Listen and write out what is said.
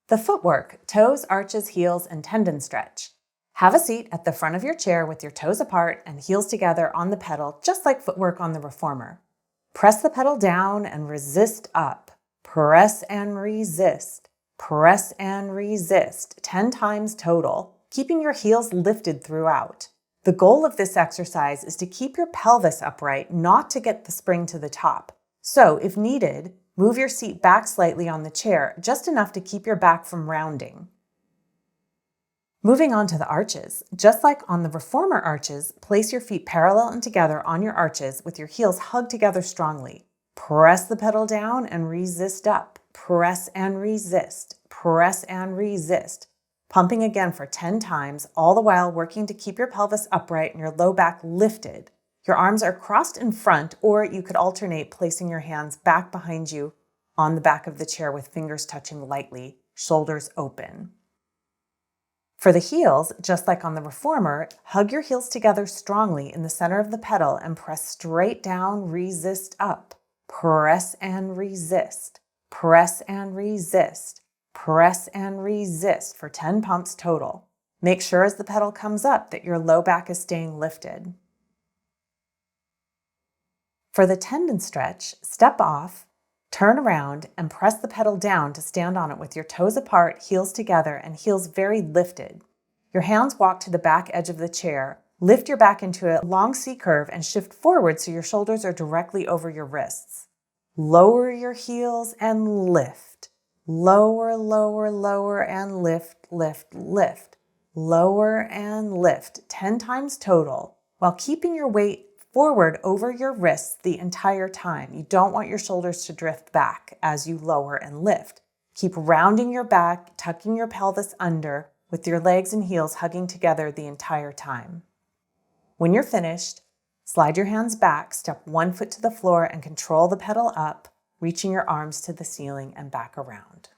The footwork, toes, arches, heels, and tendon stretch. Have a seat at the front of your chair with your toes apart and heels together on the pedal, just like footwork on the reformer. Press the pedal down and resist up. Press and resist. Press and resist, 10 times total, keeping your heels lifted throughout. The goal of this exercise is to keep your pelvis upright, not to get the spring to the top. So, if needed, move your seat back slightly on the chair, just enough to keep your back from rounding. Moving on to the arches. Just like on the reformer arches, place your feet parallel and together on your arches with your heels hugged together strongly. Press the pedal down and resist up. Press and resist. Press and resist. Pumping again for 10 times, all the while working to keep your pelvis upright and your low back lifted. Your arms are crossed in front, or you could alternate placing your hands back behind you on the back of the chair with fingers touching lightly, shoulders open. For the heels, just like on the reformer, hug your heels together strongly in the center of the pedal and press straight down, resist up. Press and resist. Press and resist. Press and resist for 10 pumps total. Make sure as the pedal comes up that your low back is staying lifted. For the tendon stretch, step off, turn around, and press the pedal down to stand on it with your toes apart, heels together, and heels very lifted. Your hands walk to the back edge of the chair. Lift your back into a long C curve and shift forward so your shoulders are directly over your wrists. Lower your heels and lift. Lower, lower, lower, and lift, lift, lift. Lower and lift, 10 times total, while keeping your weight forward over your wrists the entire time. You don't want your shoulders to drift back as you lower and lift. Keep rounding your back, tucking your pelvis under, with your legs and heels hugging together the entire time. When you're finished, slide your hands back, step one foot to the floor, and control the pedal up, reaching your arms to the ceiling and back around.